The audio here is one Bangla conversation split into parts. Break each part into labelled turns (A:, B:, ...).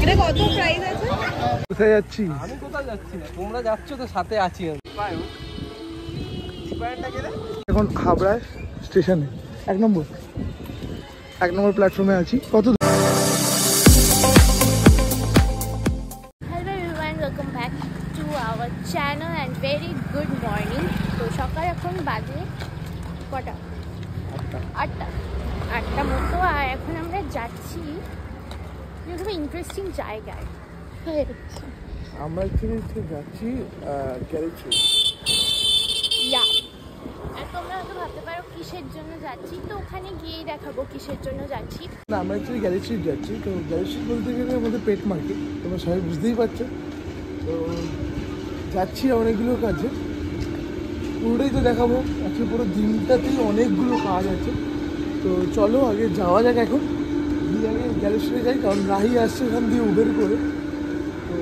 A: এটা কত প্রাইস আছে?
B: কোথায় যাচ্ছি?
C: আমি কোথাও যাচ্ছি না, তোমরা যাচ্ছ তো সাথে আছি আমি।
B: এখন হাবড়ায় স্টেশনে 1 নম্বর প্ল্যাটফর্মে আছি। কত
D: hello everyone, welcome back to our channel and very good morning. তো সকাল এখন বাজে কটা? 8টা মতো। আর এখন আমরা যাচ্ছি খুব ইন্টারেস্টিং জায়গায়।
B: আমরা অ্যাকচুয়ালি যাচ্ছি গ্যারেজ
D: ইয়া, আর তোমরা হয়তো ভাবতে পারো কিসের জন্য যাচ্ছি, তো ওখানে গিয়েই দেখাবো কিসের জন্য যাচ্ছি।
B: না, আমরা অ্যাকচুয়ালি গ্যারেজ স্ট্রিট যাচ্ছি। তো গ্যারেজ স্ট্রিট বলতে গেলে আমাদের পেট মার্কেট, তোমরা সবাই বুঝতেই পারছো। তো যাচ্ছি অনেকগুলো কাজে, পুরোটাই তো দেখাবো। অ্যাকচুয়ালি পুরো দিনটাতেই অনেকগুলো কাজ আছে। তো চলো আগে যাওয়া যাক, এখন গিয়ে আগে গ্যারেজ স্ট্রিটে যাই, কারণ রাহি আসছে ওখান দিয়ে উবের করে। তো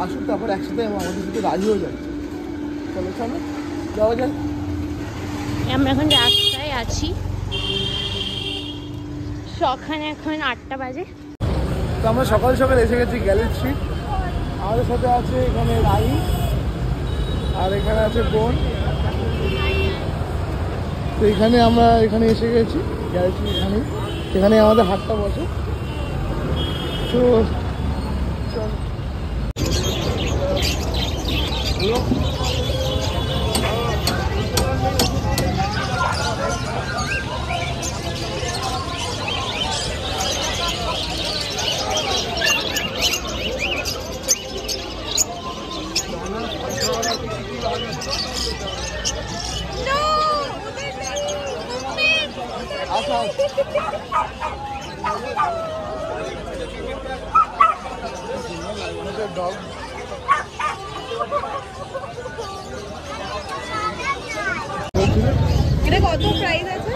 B: আসুক, তারপর একসাথে আমাদের সাথে রাহিও যাচ্ছে। চলো চলো যাওয়া যাক।
D: আমরা এখন রাস্তায় আছি, সকালে এখন 8টা বাজে।
B: তো আমরা সকাল সকাল এসে গেছি গ্যারেজ স্ট্রিট। আমাদের সাথে আছে এখানে রাহি, আর এখানে আছে বোন। তো এখানে আমরা এখানে এসে গেছি গ্যারেজ স্ট্রিট, এখানে আমাদের হাটটা বসে। তো চল ডগ
A: এটা কত প্রাইস আছে?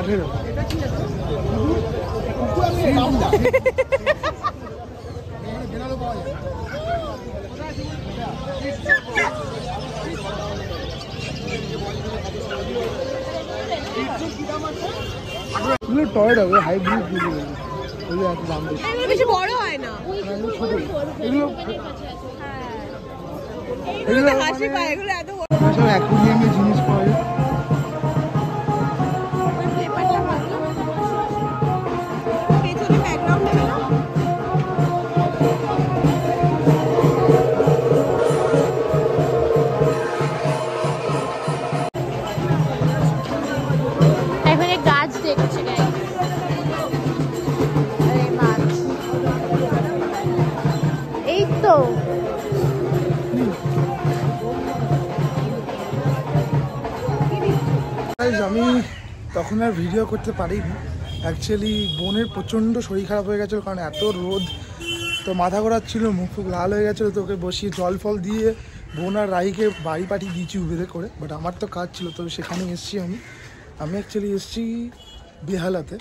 A: 18।
B: টয় ডগ, হাইব্রিড দাম বেশি,
A: বেশি বড় হয় না।
B: ছোট এগুলো
A: হাসি পায়, এগুলো এত বড়।
B: সব অ্যাকুরিয়ামের জিনিস পাওয়া যায়।
A: পেছনে ব্যাকগ্রাউন্ড দেবে না?
D: এখানে গাছ দেখছে, এই তো
B: আমি তখন আর ভিডিও করতে পারিনি। অ্যাকচুয়ালি বোনের প্রচণ্ড শরীর খারাপ হয়ে গেছিলো, কারণ এত রোদ। তো মাথা ঘোরাচ্ছিল, মুখ ফুক লাল হয়ে গেছিলো। তো ওকে বসিয়ে জল ফল দিয়ে বোন আর রাহিকে বাড়ি পাঠিয়ে দিয়েছি উবেরে করে। বাট আমার তো কাজ ছিল, তো সেখানে এসেছি আমি অ্যাকচুয়ালি এসেছি বেহালাতে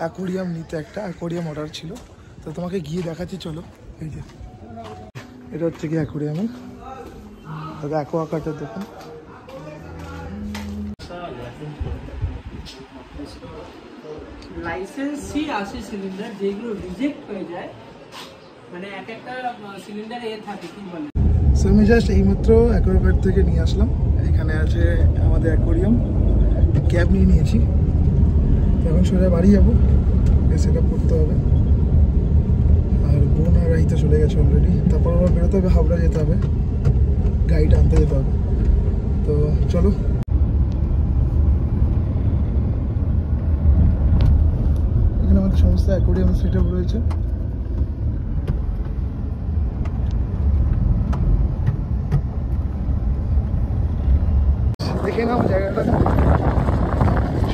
B: অ্যাকোরিয়াম নিতে। একটা অ্যাকোরিয়াম অর্ডার ছিল, তো তোমাকে গিয়ে দেখাচ্ছি, চলো। এই যে এটা হচ্ছে কি অ্যাকোরিয়ামে, অ্যাকোয়াকার্টের দোকান।
C: লাইসেন্সই আসে সিলিন্ডার, যেগুলো রিজেক্ট হয়ে যায়, মানে এক একটা সিলিন্ডারে থাকে কি বলে।
B: সো আমি জাস্ট এইমাত্র অ্যাকোয়াগার্ড থেকে নিয়ে আসলাম। এখানে আছে আমাদের অ্যাকোরিয়াম, ক্যাব নিয়ে নিয়েছি। তো এখন সোজা বাড়ি যাবো, সেট আপ করতে হবে। আর বোন আর রাইতে চলে গেছে অলরেডি। তারপর আবার বেরোতে হবে, হাবড়া যেতে হবে, গাড়িটা আনতে যেতে হবে। তো চলো। এখানে আমাদের সমস্ত অ্যাকোরিয়াম সেট আপ রয়েছে। দেখে নাও জায়গাটা,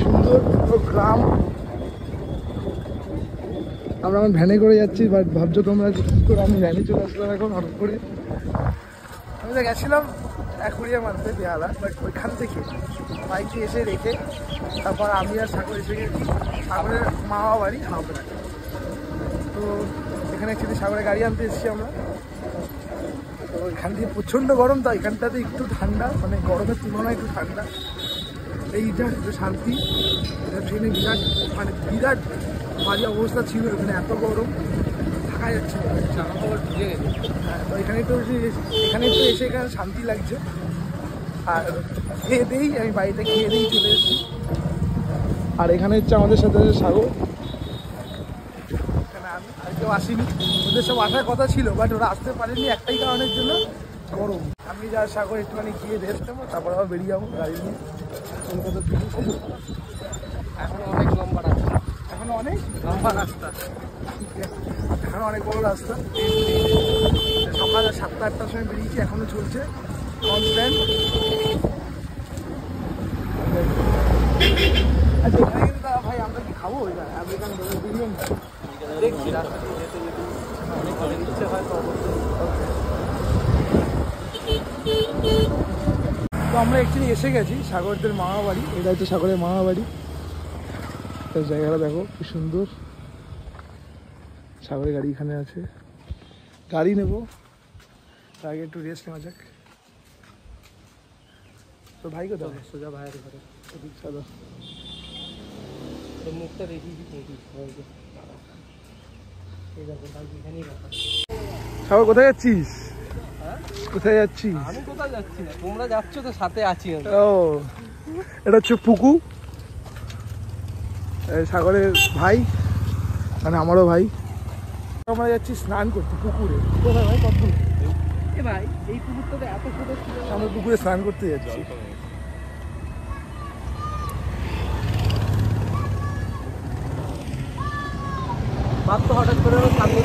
B: সুন্দর গ্রাম। আমরা এখন ভ্যানে করে যাচ্ছি, বাট ভাবছো তোমরা কী করে আমি ভ্যানে চলে আসলাম এখন হঠাৎ করে। আমি তো গেছিলাম অ্যাকোরিয়াম আনতে বেহালা, বাট ওইখান থেকে বাইকে এসে রেখে তারপর আমি আর সাগর এসে গেছি সাগরের মামা বাড়ি হাবড়া। তো এখানে অ্যাকচুয়ালি সাগরের গাড়ি আনতে এসেছি আমরা। তো এখান থেকে প্রচণ্ড গরম, তো এখানটাতে একটু ঠান্ডা, মানে গরমের তুলনায় একটু ঠান্ডা। এইটা একটু শান্তি। ট্রেনে বিরাট মানে বিরাট বাজে অবস্থা ছিল, এখানে এত গরম থাকা যাচ্ছে না। তো এখানে তো এসে এখানে শান্তি লাগছে। আর খেয়ে দিয়েই আমি বাড়িতে খেয়ে দিয়েই চলে এসেছি। আর এখানে হচ্ছে আমাদের সাথে আছে সাগর, এখানে আমি আর কেউ আসিনি। ওদের সব আসার কথা ছিল বাট ওরা আসতে পারেনি একটাই কারণের জন্য, গরম। আমি যা সাগর একটুখানি গিয়ে রেস্ট নেবো, তারপর আবার বেরিয়ে যাবো গাড়ি নিয়ে কলকাতা থেকে।
C: এখনো অনেক লম্বা রাস্তা,
B: এখনো অনেক
C: লম্বা রাস্তা,
B: এখনো অনেক বড় রাস্তা। সকাল 7টা-8টার সময় বেরিয়েছি, এখনো চলছে কনস্ট্যান্ট। আচ্ছা এখানে কিন্তু দাদা ভাই আমরা কি খাবো আমেরিকান বিরিয়ানি?
C: দেখছি রাস্তা দিয়ে যেতে যেতে অনেক ইচ্ছে হয় তো অবশ্যই।
B: তো আমরা অ্যাকচুয়ালি এসে গেছি সাগরদের মামা বাড়ি। এটা হচ্ছে সাগরের মামা বাড়ি। তার জায়গাটা দেখো কি সুন্দর। সাগরের গাড়ি এখানে আছে, গাড়ি নেবো তার আগে একটু রেস্ট নেওয়া যাক। তো ভাই কোথাও
C: সোজা ভাইয়ের ঘরে
B: চলো।
C: তোর মুখটা দেখি এই দেখো ভাই এখানেই রাখা।
B: সাগর কোথায় যাচ্ছিস? কোথায় যাচ্ছিস?
C: আমি কোথাও যাচ্ছি না, তোমরা যাচ্ছ তো সাথে আছি আমি।
B: ও এটা হচ্ছে পুকু, সাগরের ভাই, মানে আমারও ভাই। আমরা যাচ্ছি স্নান করতে পুকুরে। কোথায় ভাই? কত?
C: এ ভাই এই পুকুরটাতে এত সুন্দর ছিল।
B: আমরা পুকুরে স্নান করতে যাচ্ছি।
C: বাপ তো হঠাৎ করে সামনে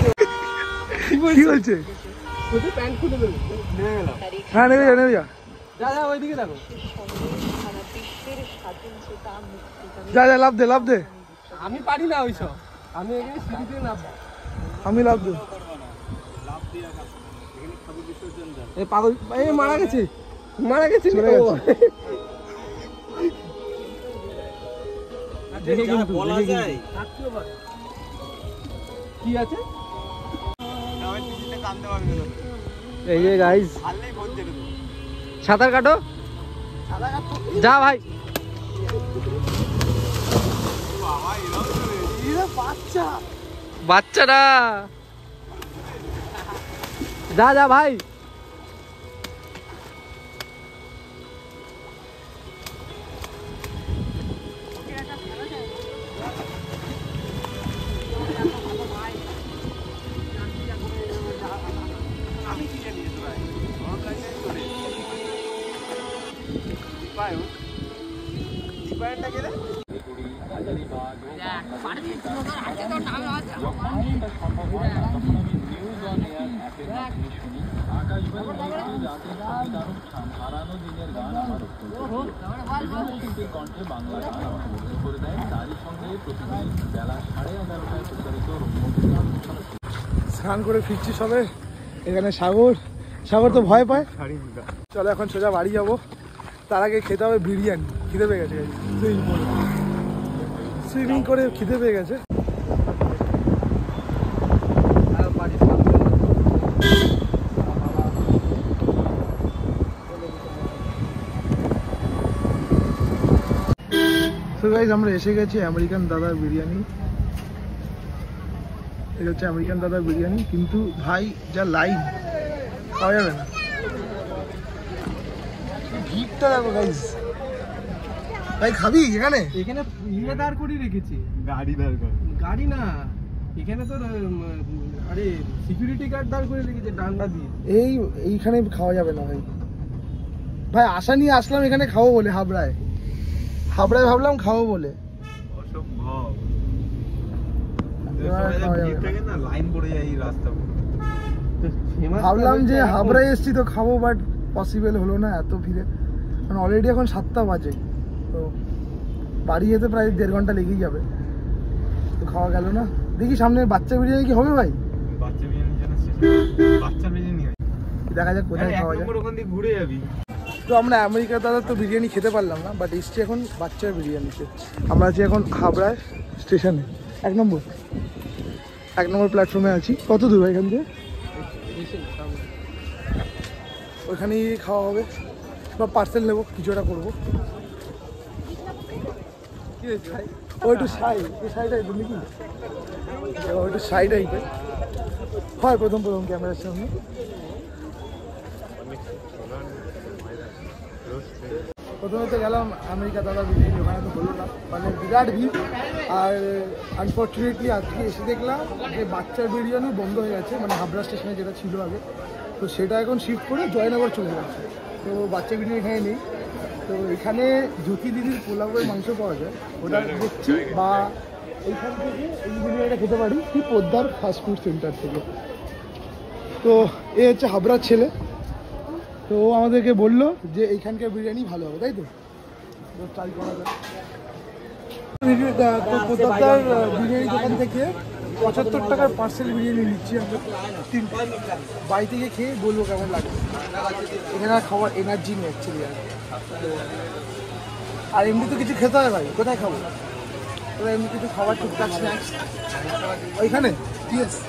B: কি বলছে?
C: ওদের প্যান্ট খুলে দেবে, নেমে গেলাম।
B: হ্যাঁ নেবে যা, নেবে যা,
C: যা যা ওইদিকে দেখো।
B: যা যা, লাভ দে, লাভ দে।
C: আমি পারি না ওইসব, আমি এখানে সিঁড়ি দিয়ে নামবো।
B: আমি লাভ দে।
C: এ পাগল, এ মারা গেছে, মারা গেছে,
B: চলে গেছে।
C: দেখে কিন্তু বলা যায় কি আছে। এই যে গাইস, সাঁতার কাটো, যা ভাই। বাচ্চারা যা যা ভাই।
B: স্নান করে ফিরছি সবে। এখানে সাগর, সাগর তো ভয় পায়। চলো এখন সোজা বাড়ি যাবো, তার আগে খেতে হবে বিরিয়ানি। খিদে পেয়ে গেছে, সুইমিং করে খিদে পেয়ে গেছে। তো গাইস আমরা এসে গেছি আমেরিকান দাদার বিরিয়ানি। এটা হচ্ছে আমেরিকান দাদার বিরিয়ানি, কিন্তু ভাই যা লাইন, খাওয়া যাবে না। ভিড়টা দেখো গাইস। ভাই খাবি এখানে?
C: এখানে ইয়ে দাঁড় করিয়ে রেখেছি,
E: গাড়ি দাঁড় কর,
C: গাড়ি না, এখানে তো আরে সিকিউরিটি গার্ড দাঁড় করে রেখেছে ডান্ডা দিয়ে।
B: এইখানে খাওয়া যাবে না ভাই। ভাই আশা নিয়ে আসলাম এখানে খাবো বলে, হাবড়ায় ভাবলাম খাবো বলে।
E: অসম্ভব।
B: লাইন
E: পড়ে যায় এই রাস্তা।
B: ভাবলাম যে হাবড়ায় এসছি তো খাবো, বাট পসিবল হলো না এত ভিড়ে। কারণ অলরেডি এখন 7টা বাজে, তো বাড়ি যেতে প্রায় 1.5 ঘন্টা লেগেই যাবে, তো খাওয়া গেল না। দেখি সামনে বাচ্চা বিরিয়ানি কি হবে ভাই?
E: বাচ্চা বিরিয়ানির জন্য বাচ্চা বিরিয়ানি হয়,
B: দেখা যাক কোথায় খাওয়া যায়।
E: ওখান দিয়ে ঘুরে যাবি।
B: তো আমরা আমেরিকার দাদা তো বিরিয়ানি খেতে পারলাম না, বাট এসছি এখন বাচ্চার বিরিয়ানিতে। আমরা আছি এখন হাবড়ায় স্টেশনে, 1 নম্বর প্ল্যাটফর্মে আছি। কত দূর ভাই এখান থেকে? ওইখানেই খাওয়া হবে, বা পার্সেল নেবো, কিছু একটা করবো। ও একটু সাই সাইডাই তুমি কি ও একটু সাইডাই হয় প্রথম ক্যামেরার সামনে। প্রথমে তো গেলাম আমেরিকা দাদা বিরিয়ানি, ওখানে তো হলো না, মানে বিরাট ভিড়। আর আনফর্চুনেটলি আজকে এসে দেখলাম যে বাচ্চার বিরিয়ানি বন্ধ হয়ে গেছে, মানে হাবড়া স্টেশনে যেটা ছিল আগে, তো সেটা এখন শিফট করে জয়নগর চলে যাচ্ছে। তো বাচ্চা বিরিয়ানি এখানে নেই। তো এখানে জ্যোতি দিদির পোলাওয়ের মাংস পাওয়া যায়, ওটা দেখছি, বা এইখান থেকে এই বিরিয়ানিটা খেতে পারি কি পোদ্দার ফাস্টফুড সেন্টার থেকে। তো এ হচ্ছে হাবড়ার ছেলে, তো ও আমাদেরকে বললো যে এইখানকার বিরিয়ানি ভালো হবে, তাই তো ট্রাই করা যায়। তো পোদ্দার বিরিয়ানি দোকান থেকে 75 টাকার পার্সেল বিরিয়ানি নিচ্ছি আমরা, 3 বাড়ি থেকে খেয়ে বলবো কেমন লাগে। এখানে খাওয়ার এনার্জি নেই অ্যাকচুয়ালি। আর এমনি তো কিছু খেতে হয় ভাই, কোথায় খাবো? ওরা এমনি কিছু খাবার টুকটাক স্ন্যাক্স ওইখানে। ঠিক আছে,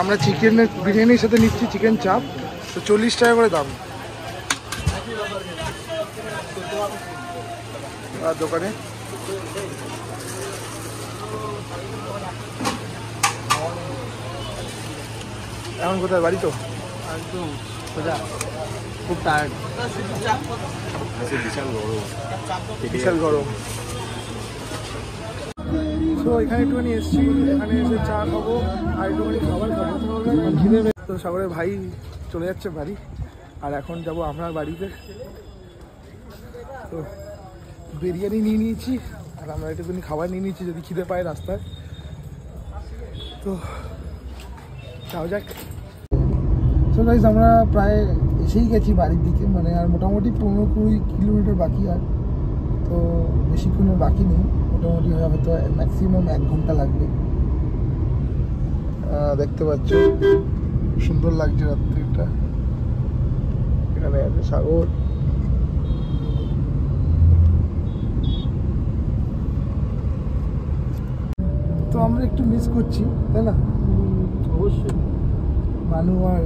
B: আমরা চিকেনের বিরিয়ানির সাথে নিচ্ছি চিকেন চাপ, তো 40 টাকা করে দাম। আর দোকানে এখন কোথায়? বাড়ি তো
C: একদম সোজা, খুব টায়ার্ড,
B: বিশাল গরম। তো এখানে একটুখানি এসছি, এখানে এসে চা খাবো আর একটুখানি খাবার খাবো, ঘিরে। তো সাগরের ভাই চলে যাচ্ছে বাড়ি, আর এখন যাব আমরা বাড়িতে। তো বিরিয়ানি নিয়ে নিয়েছি আর আমরা একটুখানি খাবার নিয়ে নিয়েছি যদি খিদে পায় রাস্তায়। তো যাও যাক। সো গাইস, আমরা প্রায় এসেই গেছি বাড়ির দিকে, মানে আর মোটামুটি 15-20 কিলোমিটার বাকি। আর তো বেশিক্ষণ বাকি নেই, মোটামুটি হয়তো ম্যাক্সিমাম 1 ঘন্টা লাগবে। দেখতে পাচ্ছ সুন্দর লাগছে রাত্রিটা, এখানে আছে সাগর। তো আমরা একটু মিস করছি, তাই না?
C: অবশ্যই।
B: মানু আর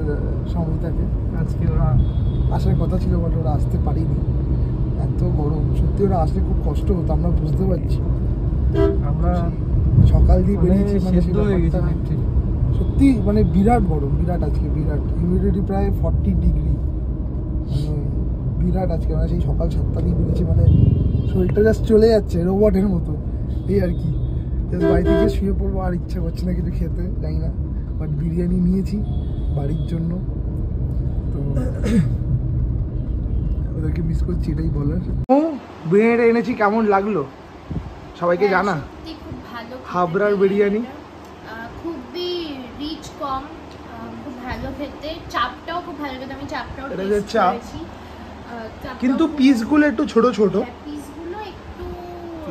B: সমিতাকে
C: আজকে ওরা
B: আসার কথা ছিল, বাট ওরা আসতে পারিনি, এত গরম। সত্যি ওরা আসলে খুব কষ্ট হতো, আমরা বুঝতে পারছি।
C: আমরা
B: সকাল দিয়ে বেরিয়েছি, মানে
C: সেদ্ধ হয়ে গেছি
B: সত্যি, মানে বিরাট গরম, বিরাট আজকে বিরাট হিউমিডিটি প্রায় 40 ডিগ্রি, মানে বিরাট আজকে। মানে সেই সকাল 7টা দিয়ে বেরিয়েছি, মানে শরীরটা জাস্ট চলে যাচ্ছে রোবটের মতো, এই আর কি। জাস্ট বাড়ি থেকে শুয়ে পড়বো, আর ইচ্ছা করছে না কিছু খেতে, জানি না, বাট বিরিয়ানি নিয়েছি বাড়ির জন্য। তো ওদেরকে মিস করছি, এটাই বলার। বিরিয়ানিটা এনেছি, কেমন লাগলো সবাইকে জানা?
D: সত্যি খুব ভালো
B: হাবড়ার বিরিয়ানি
D: খুবই রিচ, কম, খুব ভালো খেতে। চাপটাও খুব ভালো খেতে, আমি চাপটাও
B: এটা যে
D: টেস্ট
B: চাপ,
D: করেছি।
B: কিন্তু পিসগুলো একটু ছোট ছোট,
D: পিসগুলো একটু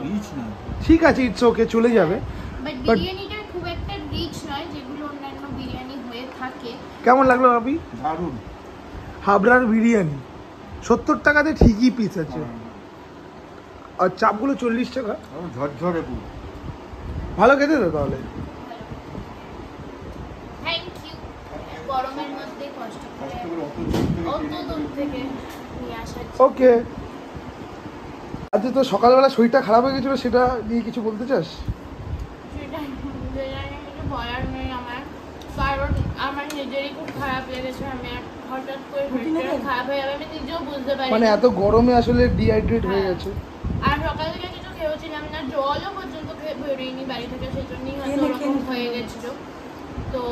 E: রিচ না,
B: ঠিক আছে, ইটস ওকে, চলে যাবে।
D: বাট বিরিয়ানিটা খুব একটা রিচ নয়, যেগুলো অন্যান্য বিরিয়ানি হয়ে থাকে।
B: কেমন লাগলো আপনি?
E: দারুণ।
B: হাবড়ার বিরিয়ানি 70 টাকাতে ঠিকই পিস আছে, আর চাপগুলো 40 টাকা।
E: ঝরঝরে পুরো
B: ভালো খেতে তো তাহলে।
D: Thank you. গরমের মধ্যে কষ্ট করে অত দূর থেকে নিয়ে আসার জন্য।
B: ওকে। আচ্ছা, তো সকালবেলা শরীরটা খারাপ হয়ে গেছিলো, সেটা নিয়ে কিছু বলতে চাস?
D: সেটা কিছু বলার নেই আমার, কারণ আমার নিজেরই খুব খারাপ লেগেছে। আমি হঠাৎ করে শরীরটা খারাপ হয়ে যাবে আমি নিজেও বুঝতে পারি।
B: মানে এত গরমে আসলে ডিহাইড্রেট হয়ে গেছে।
D: আর সকাল থেকে কিছু খেয়েছিলাম না, জলও পর্যন্ত বেরোয়নি বাড়ি থেকে, সেজন্যই হয়তো ওরকম হয়ে গেছিল। তো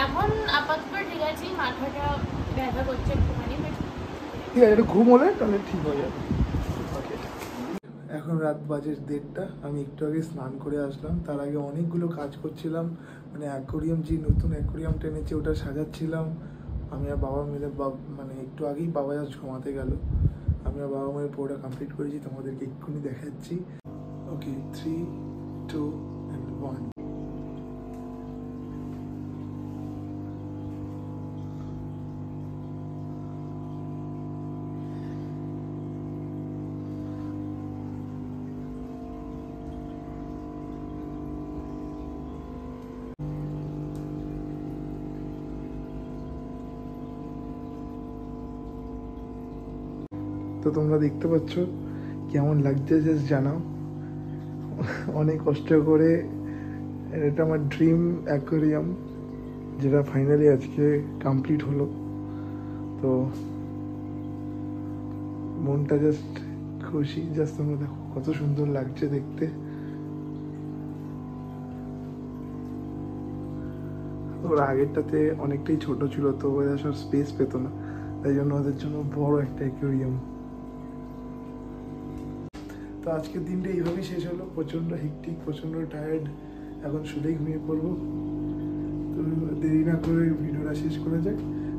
D: এখন আপাতত ঠিক আছে, মাথাটা ব্যথা করছে একটুখানি,
B: ঠিক আছে, একটু ঘুম হলে তাহলে ঠিক হয়ে যাবে। এখন রাত বাজে 1:30, আমি একটু আগে স্নান করে আসলাম। তার আগে অনেকগুলো কাজ করছিলাম, মানে অ্যাকোরিয়াম, যে নতুন অ্যাকোরিয়াম টেনেছে ওটা সাজাচ্ছিলাম। আমি আর বাবা মিলে, মানে একটু আগেই বাবা জাস্ট ঘুমাতে গেল, আমি আর বাবা মিলে পুরোটা কমপ্লিট করেছি, তোমাদেরকে এক্ষুনি দেখাচ্ছি। ওকে, 3, 2 and 1। তো তোমরা দেখতে পাচ্ছ কেমন লাগছে জাস্ট জানাও। অনেক কষ্ট করে এটা আমার ড্রিম অ্যাকোয়ারিয়াম, যেটা ফাইনালি আজকে কমপ্লিট হলো। তো মনটা জাস্ট খুশি। জাস্ট তোমরা দেখো কত সুন্দর লাগছে দেখতে। ওর আগেরটাতে অনেকটাই ছোট ছিল, তো ওরা সব স্পেস পেত না, তাই জন্য ওদের জন্য বড় একটা অ্যাকোয়ারিয়াম। তো আজকের দিনটা এইভাবেই শেষ হলো। প্রচণ্ড হেক্টিক, প্রচণ্ড টায়ার্ড, এখন শুলেই ঘুমিয়ে পড়বো। তো দেরি না করে ভিডিওটা শেষ করে যাক।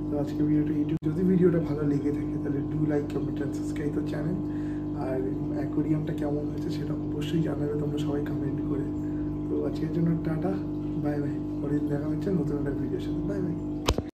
B: তো আজকে ভিডিওটা ইউটিউব, যদি ভিডিওটা ভালো লেগে থাকে তাহলে do like, comment and subscribe the channel. আর অ্যাকোয়ারিয়ামটা কেমন হয়েছে সেটা অবশ্যই জানাবে তোমরা সবাই কমেন্ট করে। তো আজকের জন্য টাটা, বাই বাই। পরের দেখা হচ্ছে নতুন একটা ভিডিওর সাথে। Bye bye.